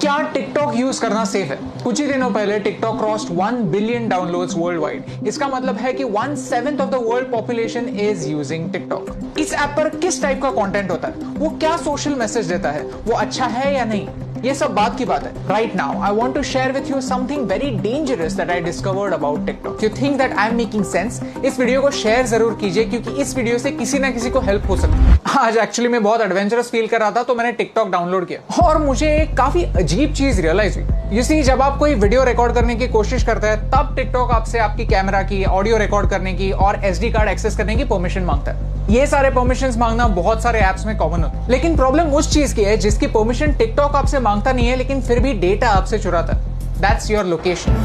क्या TikTok use करना safe है? कुछ ही दिनों पहले TikTok crossed 1 billion downloads world wide. इसका मतलब है कि 1/7 of the world population is using TikTok. इस ऐप पर किस टाइप का कंटेंट होता है, वो क्या सोशल मैसेज देता है, वो अच्छा है या नहीं, ये सब बात की बात है। Right now I want to share with you something very dangerous that I discovered about TikTok. You think that I am making sense? इस वीडियो को शेयर जरूर कीजिए क्योंकि इस वीडियो से किसी ना किसी को हेल्प हो सकती है। आज एक्चुअली मैं बहुत एडवेंचरस फील कर रहा था तो मैंने टिकटॉक डाउनलोड किया और मुझे एक काफी अजीब चीज रियलाइज हुई। यू सी, जब आप कोई वीडियो रिकॉर्ड करने की कोशिश करते हैं तब टिकटॉक आपसे आपकी कैमरा की, ऑडियो रिकॉर्ड करने की और SD कार्ड एक्सेस करने की परमिशन मांगता है। ये सारे परमिशंस मांगना बहुत सारे ऐप्स में कॉमन होता है, लेकिन प्रॉब्लम उस चीज की है जिसकी परमिशन टिकटॉक आपसे मांगता नहीं है लेकिन फिर भी डेटा आपसे चुराता है। That's your location.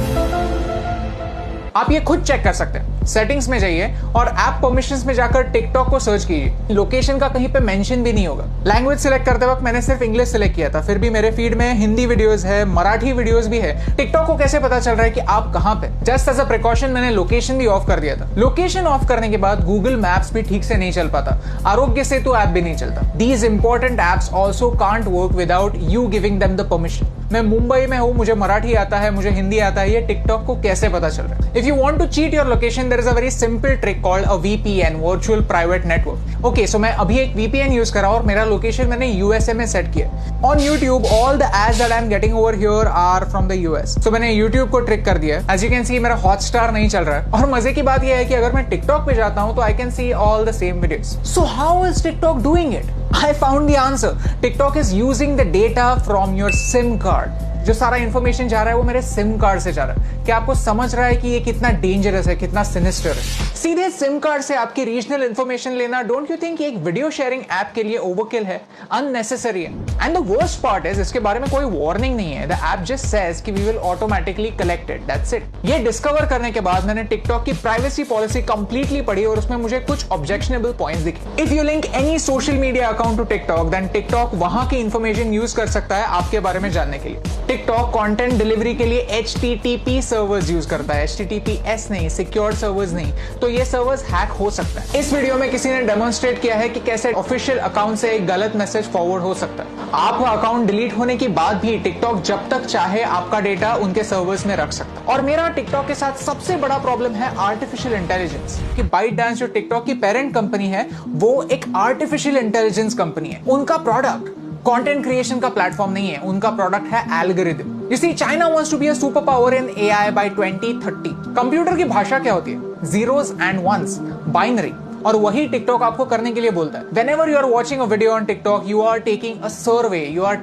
आप ये खुद चेक कर सकते हैं। सेटिंग्स में जाइए और ऐप परमिशंस में जाकर टिकटॉक को सर्च कीजिए। लोकेशन का कहीं पे मेंशन भी नहीं होगा। लैंग्वेज सिलेक्ट करते वक्त मैंने सिर्फ इंग्लिश सिलेक्ट किया था, फिर भी मेरे फीड में हिंदी वीडियोस है, मराठी वीडियोस भी है। टिकटॉक को कैसे पता चल रहा है कि आप कहां पे? जस्ट एज अ प्रिकॉशन मैंने लोकेशन भी ऑफ कर दिया था। लोकेशन ऑफ करने के बाद गूगल मैप्स भी ठीक से नहीं चल पाता, आरोग्य सेतु ऐप भी नहीं चलता। These important apps also can't work without you giving them the permission. मैं मुंबई में हूं, मुझे मराठी आता है, मुझे हिंदी आता है, ये टिकटॉक को कैसे पता चल रहा है? If you want to cheat your location there is a very simple trick called a VPN, virtual private network. Okay, so मैं अभी एक VPN यूज कर रहा हूं और मेरा लोकेशन मैंने USA में सेट किया। On YouTube all the ads that I am getting over here are from the US। So मैंने YouTube को ट्रिक कर दिया। एज यू कैन सी मेरा हॉटस्टार नहीं चल रहा है और मजे की बात यह है कि अगर मैं टिकटॉक पे जाता हूं तो I can see all the same videos. So how is TikTok doing it? I found the answer. TikTok is using the data from your SIM card. जो सारा इंफॉर्मेशन जा रहा है वो मेरे सिम कार्ड से जा रहा है। क्या आपको समझ रहा है कि ये कितना डेंजरस है, कितना सिनिस्टर है? सीधे सिम कार्ड से आपकी रीजनल इंफॉर्मेशन लेना, डोंट यू थिंक एक वीडियो शेयरिंग ऐप के लिए ओवरकिल है, अननेसेसरी है? And the worst part is इसके बारे में कोई वार्निंग नहीं है। द ऐप जस्ट सेज कि we will automatically collect it, that's it. ये डिस्कवर करने के बाद मैंने टिकटॉक की प्राइवेसी पॉलिसी कंप्लीटली पढ़ी और उसमें मुझे कुछ ऑब्जेक्शनेबल पॉइंट्स दिखे। If you link any social media account to TikTok then TikTok वहां की इंफॉर्मेशन यूज कर सकता है आपके बारे में जानने के लिए। टिकटॉक कंटेंट डिलीवरी के लिए HTTP सर्वर्स यूज करता है, HTTPS नहीं, सिक्योर सर्वर्स नहीं। तो ये सर्वर्स हैक हो सकता है। इस वीडियो में किसी ने डेमोन्स्ट्रेट किया है कि कैसे ऑफिशियल अकाउंट से एक गलत मैसेज फॉरवर्ड हो सकता है। आपका अकाउंट डिलीट होने के बाद भी टिकटॉक जब तक चाहे आपका डेटा उनके सर्वर्स में रख सकता है। और मेरा टिकटॉक के साथ सबसे बड़ा प्रॉब्लम है आर्टिफिशियल इंटेलिजेंस। कि ByteDance जो टिकटॉक की पेरेंट कंपनी है वो एक आर्टिफिशियल इंटेलिजेंस कंपनी है। उनका प्रोडक्ट कंटेंट क्रिएशन का प्लेटफॉर्म नहीं है, उनका प्रोडक्ट है algorithm. You see, China wants to be a superpower in AI by 2030. Computer की भाषा क्या होती है? Zeros and ones, binary. और वही टिकटॉक आपको करने के लिए बोलता है। Whenever you are watching a video on TikTok, you are taking a survey. You are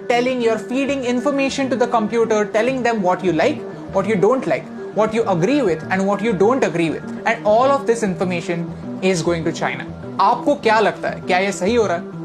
feeding information to the computer, telling them what you like, what you don't like, what you agree with, and what you don't agree with. And all of this information is going to China. आपको क्या लगता है? क्या ये सही हो रहा है?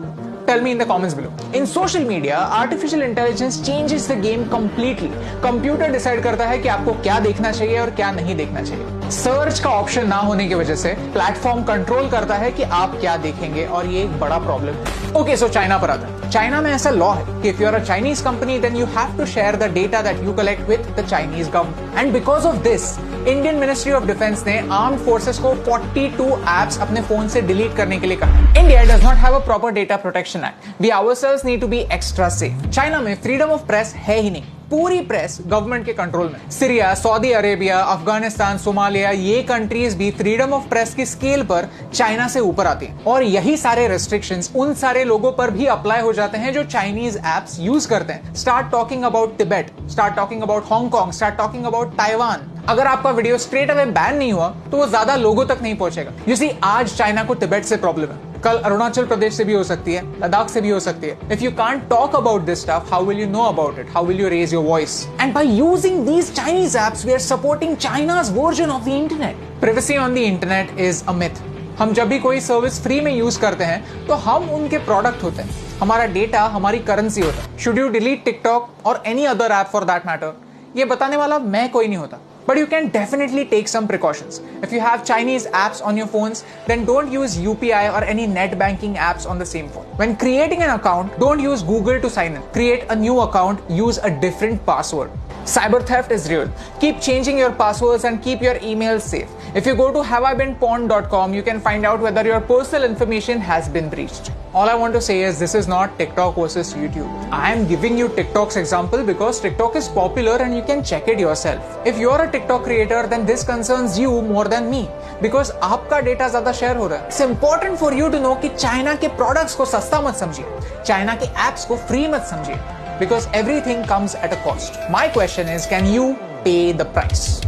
Tell me in the comments below. In social media, artificial intelligence changes the game completely. Computer decide करता है कि आपको क्या देखना चाहिए और क्या नहीं देखना चाहिए। सर्च का ऑप्शन ना होने की वजह से प्लेटफॉर्म कंट्रोल करता है कि आप क्या देखेंगे और ये एक बड़ा प्रॉब्लम है। ओके, सो चाइना पर आता है। चाइना में ऐसा लॉ है कि if you are a Chinese company then you have to share the data that you collect with the Chinese government. And because of this Indian ministry of defence ने armed forces को 42 apps अपने phone से delete करने के लिए कहा। India does not have a proper data protection act. We ourselves need to be extra safe. China में freedom of press है ही नहीं। पूरी प्रेस गवर्नमेंट के कंट्रोल में। Syria, Saudi Arabia, Afghanistan, Somalia, ये कंट्रीज भी फ्रीडम ऑफ प्रेस की स्केल पर चाइना से ऊपर आती हैं। और यही सारे रेस्ट्रिक्शंस उन सारे लोगों पर भी अप्लाई हो जाते हैं जो चाइनीज एप्स यूज करते हैं। Start talking about Tibet, start talking about Hong Kong, start talking about Taiwan. अगर आपका वीडियो स्ट्रेट अवे बैन नहीं हुआ तो वो ज्यादा लोगों तक नहीं पहुंचेगा। यू सी, आज चाइना को तिब्बत से प्रॉब्लम है, कल अरुणाचल प्रदेश से भी हो सकती है, लद्दाख से भी हो सकती है। If you can't talk about this stuff, how will you know about it? How will you raise your voice? And by using these Chinese apps we are supporting China's version of the internet. Privacy on the internet is a myth. हम जब भी कोई service free में use करते हैं तो हम उनके प्रोडक्ट होते हैं, हमारा डेटा हमारी करेंसी होता है। शुड यू डिलीट टिकटॉक और any other app for that matter? ये बताने वाला मैं कोई नहीं होता। But you can definitely take some precautions. If you have Chinese apps on your phones, then don't use UPI or any net banking apps on the same phone. When creating an account, don't use Google to sign in. Create a new account, use a different password. Cyber theft is real. Keep changing your passwords and keep your emails safe. If you go to haveibeenpawned.com, you can find out whether your personal information has been breached. All I want to say is this is not TikTok versus YouTube. I am giving you TikTok's example because TikTok is popular and you can check it yourself. If you are a TikTok creator, then this concerns you more than me because आपका data ज्यादा share हो रहा है. It's important for you to know कि China के products को सस्ता मत समझिए, चाइना के एप्स को फ्री मत समझिए, because everything comes at a cost. My question is, can you pay the price?